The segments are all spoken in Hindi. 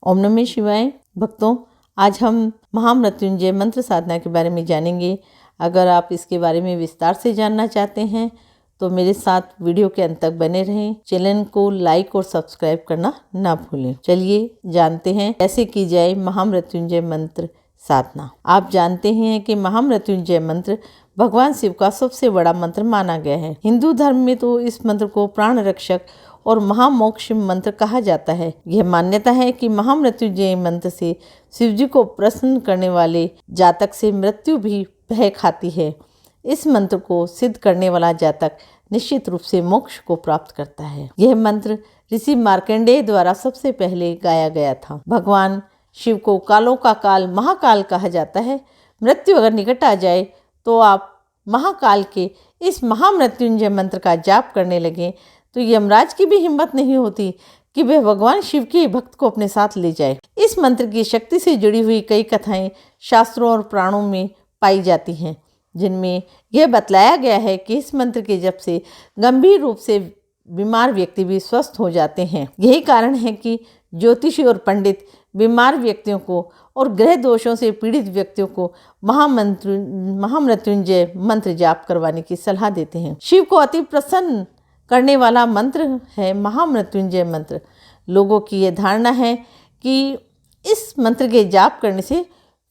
ओम नमः शिवाय। भक्तों, आज हम महामृत्युंजय मंत्र साधना के बारे में जानेंगे। अगर आप इसके बारे में विस्तार से जानना चाहते हैं तो मेरे साथ वीडियो के अंत तक बने रहें। चैनल को लाइक और सब्सक्राइब करना ना भूलें। चलिए जानते हैं कैसे की जाए महामृत्युंजय मंत्र साधना। आप जानते हैं कि महामृत्युंजय मंत्र भगवान शिव का सबसे बड़ा मंत्र माना गया है। हिंदू धर्म में तो इस मंत्र को प्राण रक्षक और महामोक्ष मंत्र कहा जाता है। यह मान्यता है कि महामृत्युंजय मंत्र से शिव जी को प्रसन्न करने वाले जातक से मृत्यु भी भय खाती है। इस मंत्र को सिद्ध करने वाला जातक निश्चित रूप से मोक्ष को प्राप्त करता है। यह मंत्र ऋषि मार्कंडेय द्वारा सबसे पहले गाया गया था। भगवान शिव को कालों का काल महाकाल कहा जाता है। मृत्यु अगर निकट आ जाए तो आप महाकाल के इस महामृत्युंजय मंत्र का जाप करने लगे तो यमराज की भी हिम्मत नहीं होती कि वह भगवान शिव के भक्त को अपने साथ ले जाए। इस मंत्र की शक्ति से जुड़ी हुई कई कथाएं शास्त्रों और पुराणों में पाई जाती हैं, जिनमें यह बतलाया गया है कि इस मंत्र के जप से गंभीर रूप से बीमार व्यक्ति भी स्वस्थ हो जाते हैं। यही कारण है कि ज्योतिषी और पंडित बीमार व्यक्तियों को और ग्रह दोषों से पीड़ित व्यक्तियों को महामृत्युंजय मंत्र जाप करवाने की सलाह देते हैं। शिव को अति प्रसन्न करने वाला मंत्र है महामृत्युंजय मंत्र। लोगों की यह धारणा है कि इस मंत्र के जाप करने से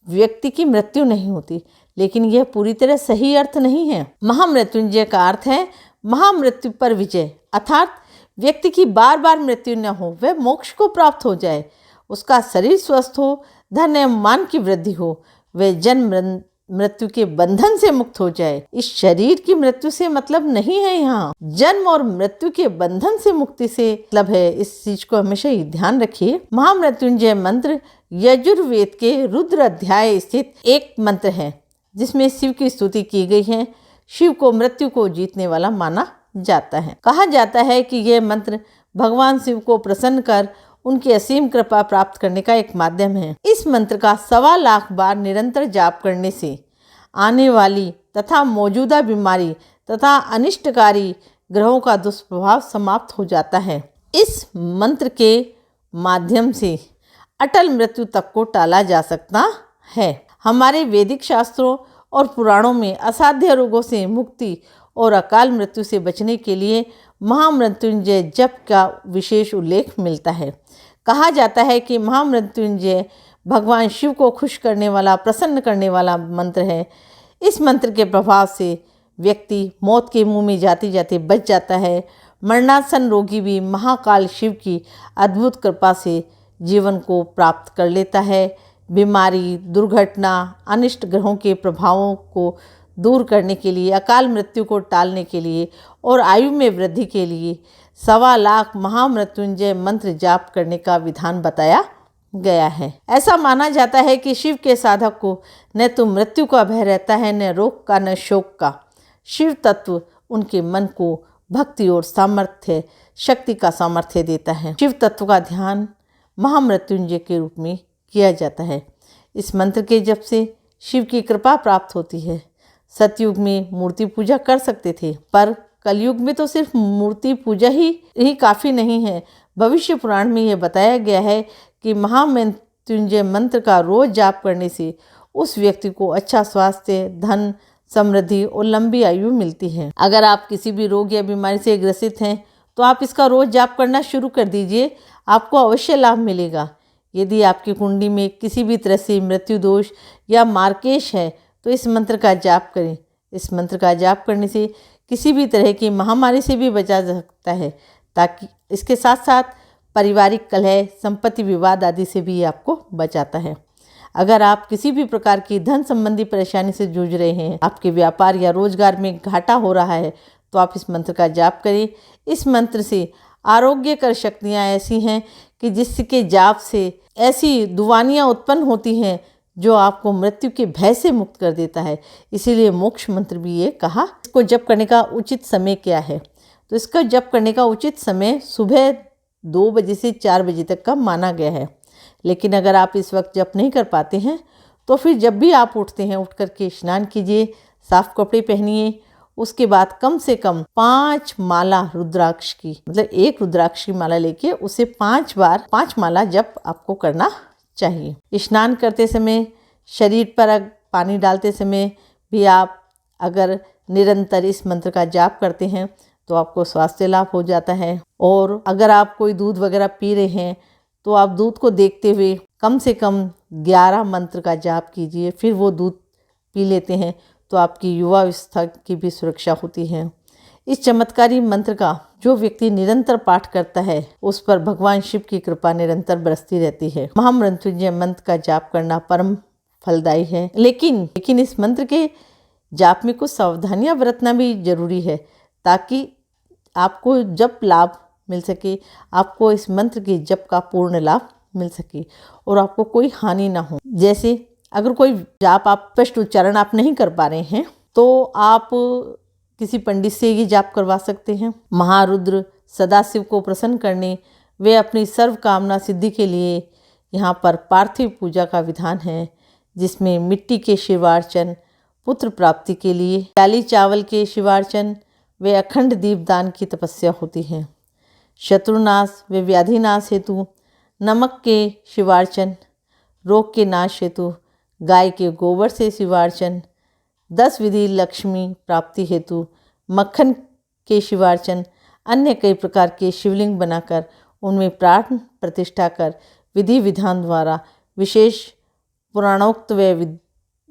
व्यक्ति की मृत्यु नहीं होती, लेकिन यह पूरी तरह सही अर्थ नहीं है। महामृत्युंजय का अर्थ है महामृत्यु पर विजय, अर्थात व्यक्ति की बार बार मृत्यु न हो, वह मोक्ष को प्राप्त हो जाए, उसका शरीर स्वस्थ हो, धन एवं मान की वृद्धि हो, वह जन्म मृत्यु के बंधन से मुक्त हो जाए। इस शरीर की मृत्यु से मतलब नहीं है, यहाँ जन्म और मृत्यु के बंधन से मुक्ति से मतलब है। इस चीज को हमेशा ही ध्यान रखिए। महामृत्युंजय मंत्र यजुर्वेद के रुद्र अध्याय स्थित एक मंत्र है, जिसमें शिव की स्तुति की गई है। शिव को मृत्यु को जीतने वाला माना जाता है। कहा जाता है कि यह मंत्र भगवान शिव को प्रसन्न कर उनकी असीम कृपा प्राप्त करने का एक माध्यम है। इस मंत्र का 1.25 लाख बार निरंतर जाप करने से आने वाली तथा मौजूदा बीमारी तथा अनिष्टकारी ग्रहों का दुष्प्रभाव समाप्त हो जाता है। इस मंत्र के माध्यम से अटल मृत्यु तक को टाला जा सकता है। हमारे वैदिक शास्त्रों और पुराणों में असाध्य रोगों से मुक्ति और अकाल मृत्यु से बचने के लिए महामृत्युंजय जप का विशेष उल्लेख मिलता है। कहा जाता है कि महामृत्युंजय भगवान शिव को खुश करने वाला, प्रसन्न करने वाला मंत्र है। इस मंत्र के प्रभाव से व्यक्ति मौत के मुंह में जाते जाते बच जाता है। मरणासन रोगी भी महाकाल शिव की अद्भुत कृपा से जीवन को प्राप्त कर लेता है। बीमारी, दुर्घटना, अनिष्ट ग्रहों के प्रभावों को दूर करने के लिए, अकाल मृत्यु को टालने के लिए और आयु में वृद्धि के लिए 1.25 लाख महामृत्युंजय मंत्र जाप करने का विधान बताया गया है। ऐसा माना जाता है कि शिव के साधक को न तो मृत्यु का भय रहता है, न रोग का, न शोक का। शिव तत्व उनके मन को भक्ति और सामर्थ्य, शक्ति का सामर्थ्य देता है। शिव तत्व का ध्यान महामृत्युंजय के रूप में किया जाता है। इस मंत्र के जप से शिव की कृपा प्राप्त होती है। सतयुग में मूर्ति पूजा कर सकते थे, पर कलयुग में तो सिर्फ मूर्ति पूजा ही काफ़ी नहीं है। भविष्य पुराण में यह बताया गया है कि महामृत्युंजय मंत्र का रोज जाप करने से उस व्यक्ति को अच्छा स्वास्थ्य, धन, समृद्धि और लंबी आयु मिलती है। अगर आप किसी भी रोग या बीमारी से ग्रसित हैं तो आप इसका रोज जाप करना शुरू कर दीजिए, आपको अवश्य लाभ मिलेगा। यदि आपकी कुंडली में किसी भी तरह से मृत्यु दोष या मार्केश है तो इस मंत्र का जाप करें। इस मंत्र का जाप करने से किसी भी तरह की महामारी से भी बचा जा सकता है, ताकि इसके साथ साथ पारिवारिक कलह, संपत्ति विवाद आदि से भी आपको बचाता है। अगर आप किसी भी प्रकार की धन संबंधी परेशानी से जूझ रहे हैं, आपके व्यापार या रोजगार में घाटा हो रहा है, तो आप इस मंत्र का जाप करें। इस मंत्र से आरोग्यकर शक्तियाँ ऐसी हैं कि जिसके जाप से ऐसी दुवानियाँ उत्पन्न होती हैं जो आपको मृत्यु के भय से मुक्त कर देता है। इसीलिए मोक्ष मंत्र भी ये कहा। इसको जप करने का उचित समय क्या है? तो इसका जप करने का उचित समय सुबह 2 बजे से 4 बजे तक का माना गया है। लेकिन अगर आप इस वक्त जप नहीं कर पाते हैं तो फिर जब भी आप उठते हैं, उठ करके स्नान कीजिए, साफ कपड़े पहनिए, उसके बाद कम से कम 5 माला रुद्राक्ष की, मतलब एक रुद्राक्ष की माला लेके उसे 5 बार 5 माला जप आपको करना चाहिए। स्नान करते समय, शरीर पर पानी डालते समय भी आप अगर निरंतर इस मंत्र का जाप करते हैं तो आपको स्वास्थ्य लाभ हो जाता है। और अगर आप कोई दूध वगैरह पी रहे हैं तो आप दूध को देखते हुए कम से कम 11 मंत्र का जाप कीजिए, फिर वो दूध पी लेते हैं तो आपकी युवावस्था की भी सुरक्षा होती है। इस चमत्कारी मंत्र का जो व्यक्ति निरंतर पाठ करता है उस पर भगवान शिव की कृपा निरंतर बरसती रहती है। महामृत्युंजय मंत्र का जाप करना परम फलदायी है, लेकिन इस मंत्र के जाप में कुछ सावधानियां बरतना भी जरूरी है ताकि आपको जप लाभ मिल सके, आपको इस मंत्र के जप का पूर्ण लाभ मिल सके और आपको कोई हानि ना हो। जैसे अगर कोई जाप आप स्पष्ट उच्चारण आप नहीं कर पा रहे हैं तो आप किसी पंडित से ये जाप करवा सकते हैं। महारुद्र सदाशिव को प्रसन्न करने वे अपनी सर्व कामना सिद्धि के लिए यहाँ पर पार्थिव पूजा का विधान है, जिसमें मिट्टी के शिवार्चन, पुत्र प्राप्ति के लिए काली चावल के शिवार्चन व अखंड दीपदान की तपस्या होती है। शत्रुनाश व व्याधिनाश हेतु नमक के शिवार्चन, रोग के नाश हेतु गाय के गोबर से शिवार्चन, 10 विधि लक्ष्मी प्राप्ति हेतु मक्खन के शिवार्चन, अन्य कई प्रकार के शिवलिंग बनाकर उनमें प्राण प्रतिष्ठा कर विधि विधान द्वारा विशेष पुराणोक्त व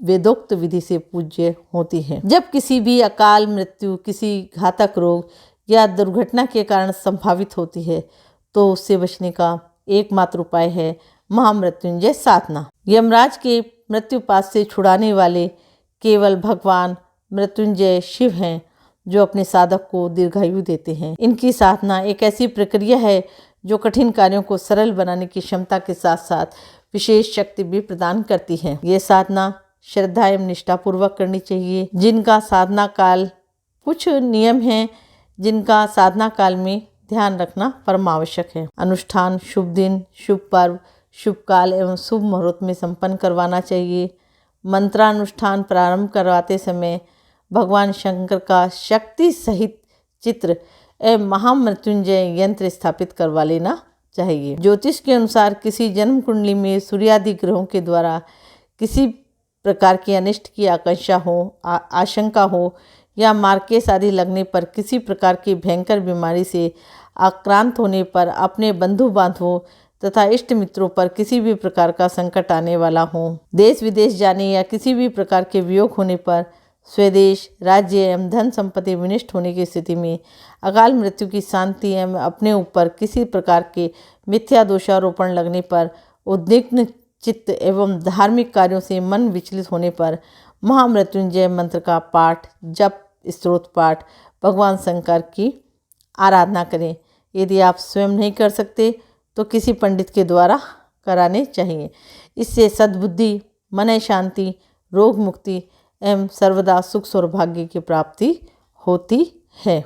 वेदोक्त विधि से पूज्य होती है। जब किसी भी अकाल मृत्यु, किसी घातक रोग या दुर्घटना के कारण संभावित होती है तो उससे बचने का एकमात्र उपाय है महामृत्युंजय साधना। यमराज के मृत्युपात से छुड़ाने वाले केवल भगवान मृत्युंजय शिव हैं जो अपने साधक को दीर्घायु देते हैं। इनकी साधना एक ऐसी प्रक्रिया है जो कठिन कार्यों को सरल बनाने की क्षमता के साथ साथ विशेष शक्ति भी प्रदान करती है। ये साधना श्रद्धा एवं निष्ठापूर्वक करनी चाहिए। जिनका साधना काल, कुछ नियम हैं जिनका साधना काल में ध्यान रखना परम आवश्यक है। अनुष्ठान शुभ दिन, शुभ पर्व, शुभ काल एवं शुभ मुहूर्त में संपन्न करवाना चाहिए। मंत्रानुष्ठान प्रारंभ करवाते समय भगवान शंकर का शक्ति सहित चित्र एवं महामृत्युंजय यंत्र स्थापित करवा लेना चाहिए। ज्योतिष के अनुसार किसी जन्म कुंडली में सूर्यादि ग्रहों के द्वारा किसी प्रकार की अनिष्ट की आशंका हो या मार्केस आदि लगने पर, किसी प्रकार की भयंकर बीमारी से आक्रांत होने पर, अपने बंधु बांधवों तथा इष्ट मित्रों पर किसी भी प्रकार का संकट आने वाला हो, देश विदेश जाने या किसी भी प्रकार के वियोग होने पर, स्वदेश राज्य एवं धन संपत्ति विनष्ट होने की स्थिति में, अकाल मृत्यु की शांति एवं अपने ऊपर किसी प्रकार के मिथ्या दोषारोपण लगने पर, उद्विग्न चित्त एवं धार्मिक कार्यों से मन विचलित होने पर महामृत्युंजय मंत्र का पाठ, जप, स्तोत्र पाठ, भगवान शंकर की आराधना करें। यदि आप स्वयं नहीं कर सकते तो किसी पंडित के द्वारा कराने चाहिए। इससे सद्बुद्धि, मन शांति, रोग मुक्ति एवं सर्वदा सुख सौभाग्य की प्राप्ति होती है।